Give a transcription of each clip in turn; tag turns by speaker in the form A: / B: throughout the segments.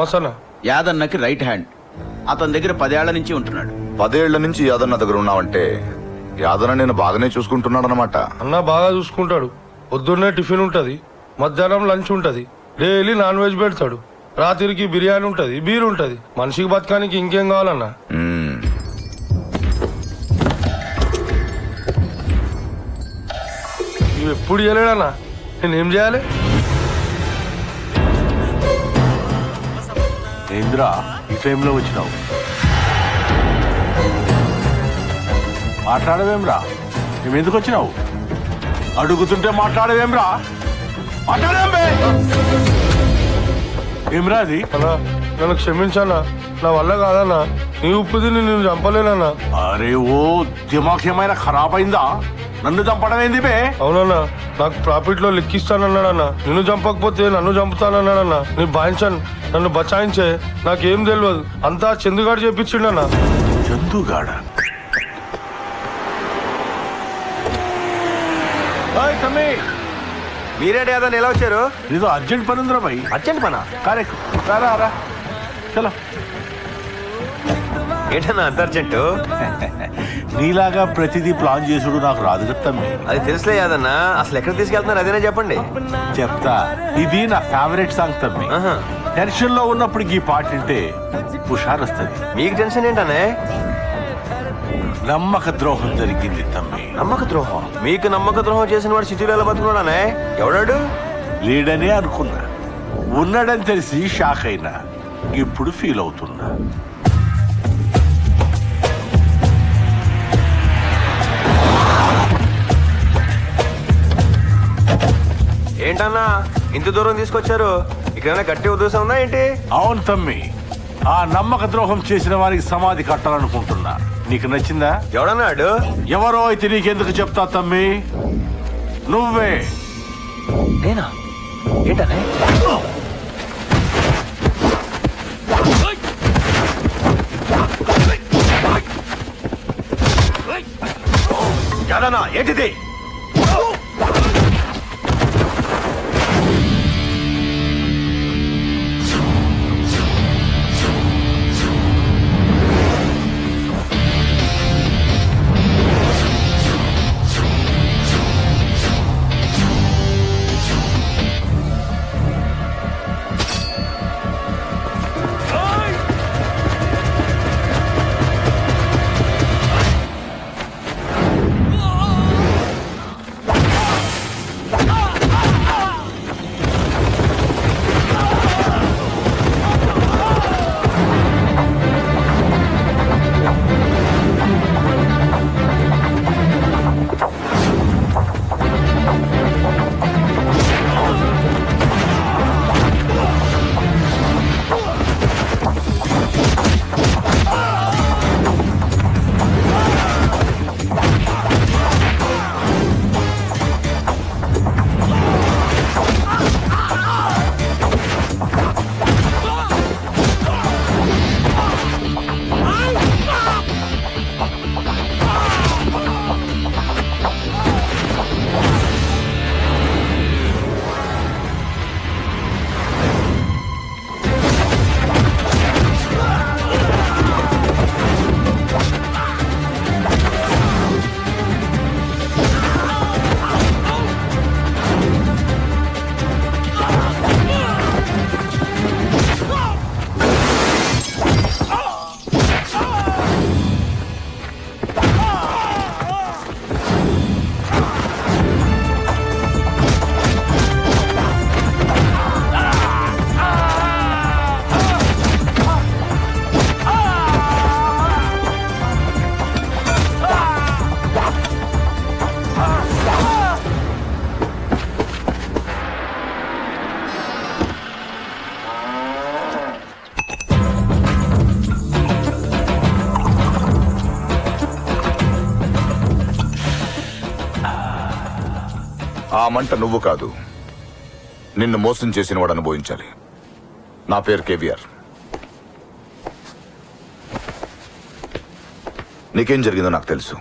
A: నమస్తే.
B: యాదన్నకి right hand. అతని దగ్గర 10 ఏళ్ల నుంచి ఉంటున్నాడు.
C: 10 ఏళ్ల నుంచి యాదన్న దగ్గర ఉన్నావంటే యాదన్న నేను బాగానే చూసుకుంటున్నాడు అనమాట.
A: అన్న బాగా చూసుకుంటాడు. పొద్దున్నే టిఫిన్ ఉంటది, మధ్యాహ్నం లంచ్ ఉంటది, డైలీ నాన్ వెజ్ పెడతాడు, రాత్రికి బిర్యానీ ఉంటది, బీర్ ఉంటది. మనిషికి బతకానికి ఇంకేం కావాలన్నా? నువ్వు ఎప్పుడు చేయలేడన్నా, నేనేం చేయాలి?
D: ఏంద్రా ఈ టైంలో వచ్చినావు? మాట్లాడవేమ్రా? నువ్వెందుకు వచ్చినావు? అడుగుతుంటే మాట్లాడవేమ్రా? మాట్లాడేంబే? ఏమ్రా అది?
A: అన్నా నన్ను క్షమించన్నా, నా వల్ల కాదన్నా. నీ ఉప్పు తిని నేను చంపలేనన్నా.
D: అరే ఓ దిమాగ్ ఏమైనా ఖరాబ్ అయిందా? నన్ను చంపడం ఏంది బే?
A: అవునన్నా, నాకు ప్రాఫిట్ లో లెక్కిస్తానన్నాడన్నా. నిన్ను చంపకపోతే నన్ను చంపుతానన్నాడన్నా. నీ బాయించన్ నన్ను బచాయించే, నాకేం తెలియదు, అంతా చందుగాడు చెప్పించిండన్నా.
D: చందుగాడ? తమ్మి
E: మీరేంటి అదని ఎలా వచ్చారు?
D: ఏదో అర్జెంట్ పని ఉందిరా భయ్.
E: అర్జెంట్ పనా?
D: కరెక్ట్. రా చలో.
E: ఏంటన్నా అంత అర్జెంటు?
D: నీలాగా ప్రతిదీ ప్లాన్ చేసుడు నాకు రాదు కదా తమ్మి.
E: అది తెలుసులే యాదన్నా. అసలు ఎక్కడ తీసుకెళ్తున్నారు అదేనా చెప్పండి.
D: చెప్తా. ఇది నా ఫేవరెట్ సాంగ్ తమ్మి. టెన్షన్ లో ఉన్నప్పుడు ఈ పాట వింటే హుషారు వస్తుంది.
E: మీకు టెన్షన్ ఏంటనే?
D: నమ్మక ద్రోహం జరిగింది తమ్మి.
E: నమ్మక ద్రోహం? మీకు నమ్మక ద్రోహం చేసిన వాడు సిటీలో ఎలా బతుకున్నాడనే? ఎవడాడు?
D: లేడనే అనుకున్నా, ఉన్నాడని తెలిసి షాక్ అయినా, ఇప్పుడు ఫీల్ అవుతున్నా.
E: ఏంటన్నా ఇంత దూరం తీసుకొచ్చారు? ఇక్కడైనా గట్టి ఉద్దేశం ఉందా ఏంటి?
D: అవును తమ్మి, ఆ నమ్మక ద్రోహం చేసిన వారికి సమాధి కట్టాలనుకుంటున్నా. నీకు నచ్చిందా?
E: ఎవడన్నాడు?
D: ఎవరో అయితే నీకెందుకు చెప్తా తమ్మి, నువ్వే.
E: నేనా? ఏంటనే? యాదన్నా ఏంటిది?
C: ఆ మంట నువ్వు కాదు, నిన్ను మోసం చేసిన వాడు అనుభవించాలి. నా పేరు కేవీఆర్. నీకేం జరిగిందో నాకు తెలుసు.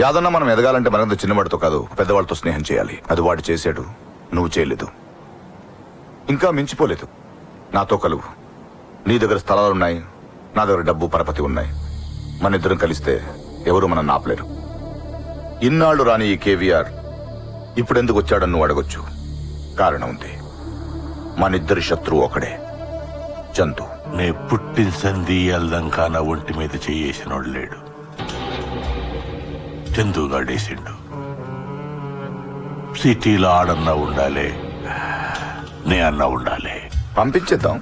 C: యాదన్న మనం ఎదగాలంటే మనంత చిన్నవాడితో కాదు, పెద్దవాళ్ళతో స్నేహం చేయాలి. అది వాడు చేశాడు, నువ్వు చేయలేదు. ఇంకా మించిపోలేదు. నాతో కలువు, నీ దగ్గర స్థలాలున్నాయి, నా దగ్గర డబ్బు పరపతి ఉన్నాయి. మన ఇద్దరం కలిస్తే ఎవరు మనం నాపలేరు. ఇన్నాళ్ళు రాని ఈ కేవీఆర్ ఇప్పుడెందుకు వచ్చాడని నువ్వు అడగొచ్చు. కారణం ఉంది. మనిద్దరి శత్రువు ఒకడే, చందు.
D: నే పుట్టిన సంధి అల్దంకా నా ఒంటి మీద చేసినోడు లేడు. చందుగాడేసిండు. సిటీలో ఆడన్నా ఉండాలి, నే అన్నా ఉండాలి.
C: పంపించేద్దాం,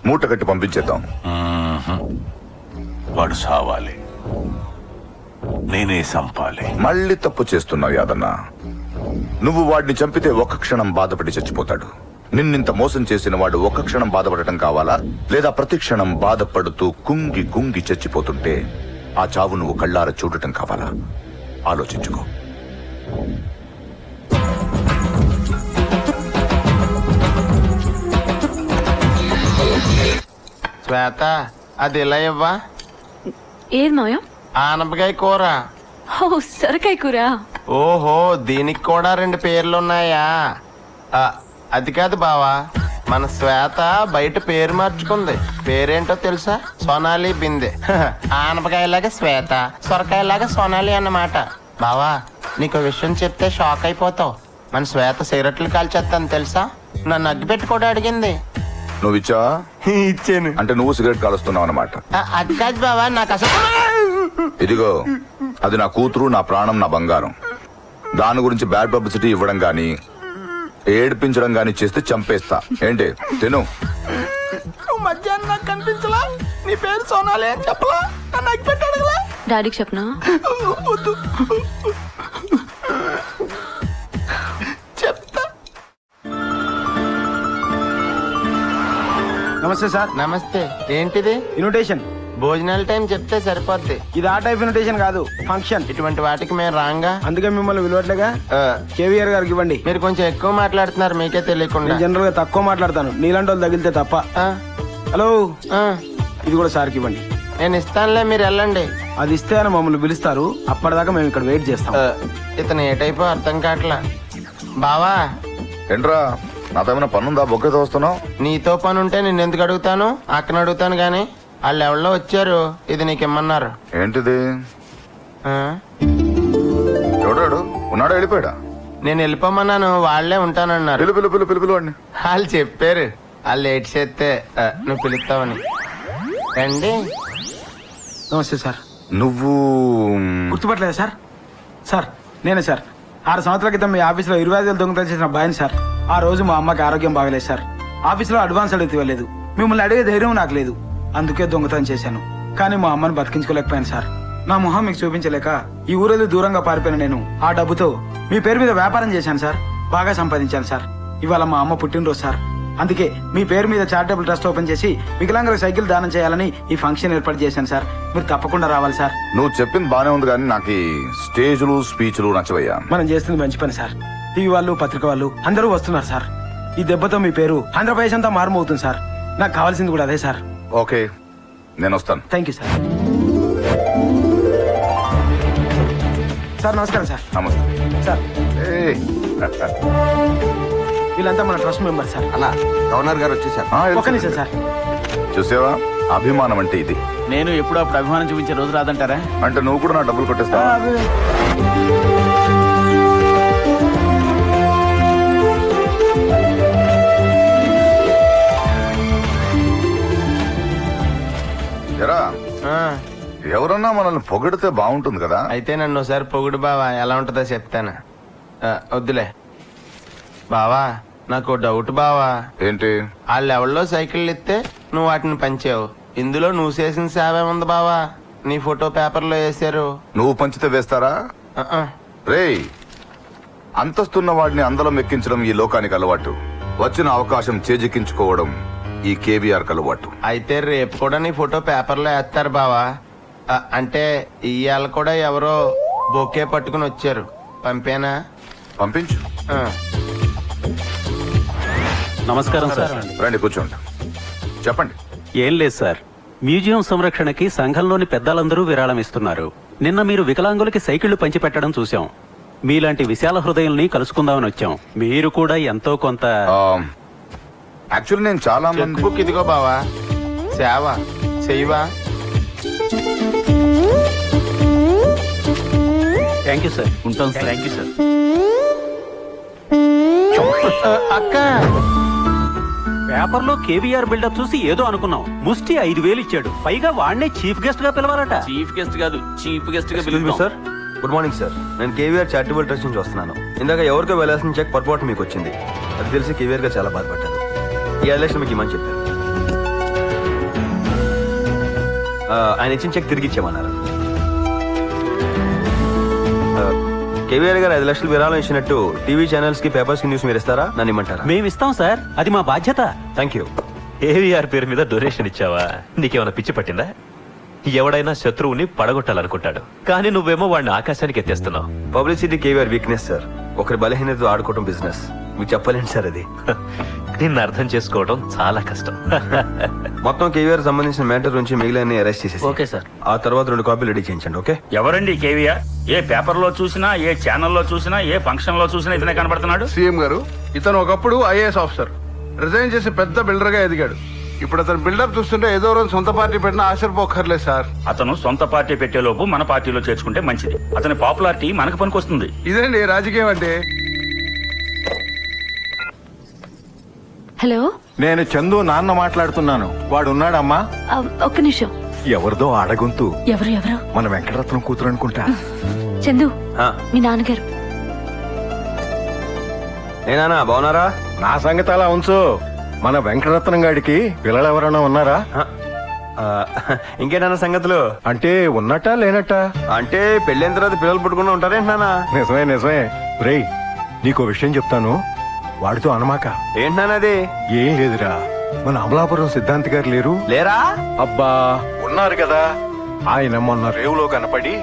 C: మూట కట్టి పంపించేద్దాం.
D: వాడు సావాలి, నేనే సంపాలి.
C: మళ్ళీ తప్పు చేస్తున్నావు యాదన్న. నువ్వు వాడిని చంపితే ఒక్క క్షణం బాధపడి చచ్చిపోతాడు. నిన్నింత మోసం చేసిన వాడు ఒక్క క్షణం బాధపడటం కావాలా, లేదా ప్రతి క్షణం బాధపడుతూ కుంగి కుంగి చచ్చిపోతుంటే ఆ చావు నువ్వు కళ్ళారా చూడటం కావాలా? ఆలోచించుకో.
F: శ్వేత, అది ఇలా ఇవ్వా.
G: ఏది మావయ్య?
F: ఆనపకాయ కూర.
G: ఓ సొరకాయ కూర.
F: ఓహో, దీనికి కూడా 2 పేర్లున్నాయా? అది కాదు బావా, మన శ్వేత బయట పేరు మార్చుకుంది. పేరేంటో తెలుసా? సోనాలి బిందె. ఆనపకాయలాగా శ్వేత, సొరకాయలాగా సోనాలి అన్నమాట. బావా, నీకు విషయం చెప్తే షాక్ అయిపోతావు. మన శ్వేత సిగరెట్లు కాల్చేస్తాను తెలుసా? నన్ను అగ్గిపెట్టి కూడా అడిగింది.
C: నువ్వు ఇచ్చావా?
F: ఇచ్చాను.
C: అంటే నువ్వు సిగరెట్ కాలుస్తున్నావు అన్నమాట.
F: అది కాదు బావా, నాకు అసలు.
C: ఇదిగో, అది నా కూతురు, నా ప్రాణం, నా బంగారం. దాని గురించి బ్యాడ్ పబ్లిసిటీ ఇవ్వడం గాని ఏడిపించడం గాని చేస్తే చంపేస్తా. ఏంటి తిను.
F: మధ్యాహ్నం నాకు కనిపించలా? నీ పేరు సోనాలి అని చెప్పలా? నన్ను అగ్గిపెట్టి అడగలా?
G: డాడీకి చెప్పనా?
F: వద్దు, చెప్తా.
H: నమస్తే సార్.
F: నమస్తే. ఏంటిది?
H: ఇన్విటేషన్.
F: భోజనాల టైం చెప్తే సరిపోద్ది.
H: ఇది ఆ టైప్ ఇన్విటేషన్ కాదు, ఫంక్షన్.
F: ఇటువంటి వాటికి మేము రాంగా.
H: అందుకే మిమ్మల్ని విలువట్లేగా. కేవీఆర్ గారికి ఇవ్వండి.
F: మీరు కొంచెం ఎక్కువ మాట్లాడుతున్నారు, మీకే తెలియకుండా.
H: నేను జనరల్ గా తక్కువ మాట్లాడతాను, నీలాంటి వాళ్ళు తగిలితే తప్ప.
F: ఆ,
H: హలో,
F: ఆ,
H: ఇది కూడా సార్కి ఇవ్వండి.
F: నేను ఇస్తానులే, మీరు వెళ్ళండి.
H: అది ఇస్తే అని మమ్మల్ని పిలుస్తారు. అప్పటిదాకా మేము ఇక్కడ వెయిట్ చేస్తాం.
F: ఇతను ఏ టైపో అర్థం కావట్లా. బావా,
C: ఏంట్రా, నాతో ఏమైనా పనుందా? బొక్కే వస్తున్నావు?
F: నీతో పని ఉంటే నేను ఎందుకు అడుగుతాను? అక్కన అడుగుతాను గాని. వాళ్ళు ఎవరిలో వచ్చారు, ఇది నీకు ఇమ్మన్నారు.
C: ఏంటిది?
F: ఆ?
C: ఎవడాడు? ఉన్నాడా? వెళ్ళిపోయాడా?
F: నేను వెళ్ళిపోమన్నాను, వాళ్లే ఉంటానన్నారు.
C: పిలు పిలు పిలు పిలు పిలు వాడిని.
F: వాళ్ళు చెప్పారు, వాళ్ళు లేట్ చేస్తే నువ్వు పిలుస్తావని. రండి.
H: నమస్తే సార్.
C: నువ్వు
H: గుర్తుపట్టలేదు సార్? సార్ నేనే సార్. 6 సంవత్సరాల క్రితం మీ ఆఫీసులో 25,000 దొంగతనం చేసిన అబ్బాయిని సార్. ఆ రోజు మా అమ్మకి ఆరోగ్యం బాగలేదు సార్. ఆఫీసులో అడ్వాన్స్ అడిగితే ఇవ్వలేదు. మిమ్మల్ని అడిగే ధైర్యం నాకు లేదు, అందుకే దొంగతనం చేశాను. కానీ మా అమ్మని బతికించుకోలేకపోయాను సార్. నా మొహం మీకు చూపించలేక ఈ ఊరేది దూరంగా పారిపోయిన నేను ఆ డబ్బుతో మీ పేరు మీద వ్యాపారం చేశాను సార్. బాగా సంపాదించాను సార్. ఇవాళ మా అమ్మ పుట్టినరోజు సార్. అందుకే మీ పేరు మీద చారిటబుల్ ట్రస్ట్ ఓపెన్ చేసి వికలాంగులకు సైకిల్ దానం చేయాలని ఈ ఫంక్షన్ ఏర్పాటు చేశాను సార్. మీరు తప్పకుండా రావాలి సార్.
C: నువ్వు చెప్పింది బానే ఉంది, కానీ నాకు ఈ స్టేజ్లు స్పీచ్లు నచ్చవయ్యా.
H: మనం చేస్తుంది మంచి పని సార్. టీవీ వాళ్ళు, పత్రిక వాళ్ళు అందరూ వస్తున్నారు సార్. ఈ దెబ్బతో మీ పేరు ఆంధ్రప్రదేశ్ అంతా మారుమవుతుంది సార్. నాకు కావాల్సింది కూడా అదే సార్.
C: ఓకే, నేను వస్తాను.
H: Thank you sir. సార్ నమస్కారం సార్.
C: నమస్తే.
H: సార్
C: ఏయ్.
H: వీళ్ళంతా మన ట్రస్ట్ మెంబర్ సార్.
B: అన్న, గవర్నర్ గారు వచ్చేసారు.
H: ఒక్క నిమిషం సార్.
C: చూసావా, అభిమానం అంటే ఇది.
B: నేను ఎప్పుడు అప్పుడు అభిమానం చూపించే రోజు రాదంటారా?
C: అంటే నువ్వు కూడా నా డబ్బులు కొట్టేస్తావా? ఎరా,
F: ఆ,
C: ఎవరన్నా మనల్ని పొగిడితే బాగుంటుంది కదా.
F: అయితే నన్ను ఒకసారి పొగుడు బావా, ఎలా ఉంటుందో చెప్తాను. వద్దులే బావా, నాకు డౌట్ బావా.
C: ఏంటి?
F: వాళ్ళు ఎవరిలో సైకిళ్ళు ఇస్తే నువ్వు వాటిని పంచావు. ఇందులో నువ్వు చేసిన సేవ ఉంది బావా. నీ ఫోటో పేపర్లో వేసారు.
C: నువ్వు పంచితే వేస్తారా? రేయ్, అంతస్తున్న వాడిని అందలం ఎక్కించడం ఈ లోకానికి అలవాటు. వచ్చిన అవకాశం చేజిక్కించుకోవడం ఈ కేవీఆర్ అలవాటు.
F: అయితే రేపు కూడా నీ ఫోటో పేపర్లో వేస్తారు బావా. అంటే ఇవాళ కూడా ఎవరో బొకే పట్టుకుని వచ్చారు. పంపేనా?
C: పంపించు.
F: ఆ.
I: నమస్కారం సార్.
C: రండి, కూర్చోండి. చెప్పండి.
I: ఏం లేదు సార్, మ్యూజియం సంరక్షణకి సంఘంలోని పెద్దలందరూ విరాళం ఇస్తున్నారు. నిన్న మీరు వికలాంగులకి సైకిళ్లు పంచిపెట్టడం చూశాం. మీలాంటి విశాల హృదయాల్ని కలుసుకుందామని వచ్చాం. మీరు కూడా ఎంతో కొంత.
C: యాక్చువల్లీ నేను చాలా
F: చెక్
C: మంది.
F: బుక్ ఇదిగో బావా. సేవ చెయ్యవా?
I: Thank you sir.
B: ఉంటాం థ్యాంక్ యూ సార్.
F: అక్క
I: పేపర్లో కేవీఆర్ బిల్డప్ చూసి ఏదో అనుకున్నాం. ముష్టి 5,000 ఇచ్చాడు. పైగా వాడినే చీఫ్ గెస్ట్ గా పిలవాలట.
B: చీఫ్ గెస్ట్ కాదు, చీఫ్ గెస్ట్ గా
E: excuse me sir. Good morning sir. నేను కేవీఆర్ చారిటబుల్ ట్రస్ట్ నుంచి వస్తున్నాను. ఇందాక ఎవరికో వెళ్ళాల్సిన చెక్ పొరపాటు మీకు వచ్చింది. అది తెలిసి కేవీఆర్ గా చాలా బాధపడ్డాను. ఈ ఎలక్షన్ మీకు ఇమ్మని చెప్పారు. ఆయన ఇచ్చిన చెక్ తిరిగి ఇచ్చేమన్నారు. కేవీఆర్ గారు 5 లక్షలు విరాళం ఇచ్చినట్టు టీవీ ఛానల్స్ కి పేపర్స్ కి న్యూస్ మీరు ఇస్తారా? నన్ను ఇమ్మంటారా?
I: మేము ఇస్తాం సార్, అది మా బాధ్యత.
E: Thank you.
J: ఏవిఆర్ పేరు మీద డొనేషన్ ఇచ్చావా? నీకేమైనా పిచ్చి పట్టిందా? ఎవడైనా శత్రువుని పడగొట్టాలనుకుంటాడు, కానీ నువ్వేమో వాడిని ఆకాశానికి ఎత్తేస్తున్నావు.
E: Publicity KVR weakness sir. ఒకరి బలహీనతతో ఆడుకోవడం బిజినెస్. మీకు చెప్పలేండి సార్ అది.
J: నిన్ను అర్థం చేసుకోవడం చాలా కష్టం.
E: మొత్తం కేవీఆర్ సంబంధించిన మ్యాటర్ నుంచి మిగిలిన అరెస్ట్ చేసేసి
B: ఓకే సార్.
E: ఆ తర్వాత 2 కాపీలు రెడీ చేయించండి. ఓకే?
K: ఎవరండి కేవీఆర్? ఏ పేపర్లో చూసినా, ఏ ఛానల్లో చూసినా, ఏ ఫంక్షన్ లో చూసినా ఇతనే కనబడుతున్నాడు.
A: సీఎం గారు, ఇతను ఒకప్పుడు ఐఏఎస్ ఆఫీసర్, రిజైన్ చేసి పెద్ద బిల్డర్ గా ఎదిగాడు. ఇప్పుడు అతను బిల్డప్ చూస్తుంటే ఏదో రోజు సొంత పార్టీ పెట్టినా ఆశ్చర్యపోక్కర్లేదు సార్.
K: అతను సొంత పార్టీ పెట్టేలోపు మన పార్టీలో చేర్చుకుంటే మంచిది. అతని పాపులారిటీ మనకు పనికొస్తుంది.
A: ఇదేంటి రాజకీయం అంటే?
G: హలో,
D: నేను చందు నాన్న మాట్లాడుతున్నాను. వాడు ఉన్నాడమ్మా?
G: ఒక్క నిమిషం.
D: ఎవరిదో ఆడగొంతు.
G: ఎవరు ఎవరు?
D: మన వెంకటరత్నం కూతురు అనుకుంటా.
G: చందు,
E: ఆ,
G: మీ నాన్నగారు.
E: నేనా బాగున్నారా?
D: నా సంగతి అలా ఉంచు. మన వెంకటరత్నం గాడికి పిల్లలు ఎవరైనా ఉన్నారా?
E: ఆ, ఇంకేనా సంగతులు?
D: అంటే ఉన్నట్టా లేనట్టా?
E: అంటే పెళ్ళైన తర్వాత పిల్లలు పుట్టుకుండా ఉంటారేంటున్నానా?
D: నిజమే నిజమే. రేయ్, నీకో విషయం చెప్తాను, వాడితో అనమాక.
E: ఏంటన్నానది?
D: ఏం లేదురా, మన అమలాపురం సిద్ధాంతి గారు లేరు?
E: లేరా?
D: అబ్బా ఉన్నారు కదా. ఆయన మొన్న రేవులో కనపడి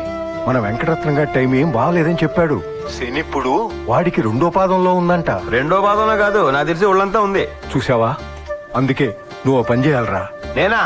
D: మన వెంకటరత్నం గారి టైం ఏం బాగలేదని చెప్పాడు. శనిప్పుడు వాడికి 2వ పాదంలో ఉందంట.
E: 2వ పాదంలో కాదు, నాకు తెలిసి ఒళ్ళంతా ఉంది.
D: చూసావా? అందుకే నువ్వు ఓ పని చేయాలరా.
E: నేనా?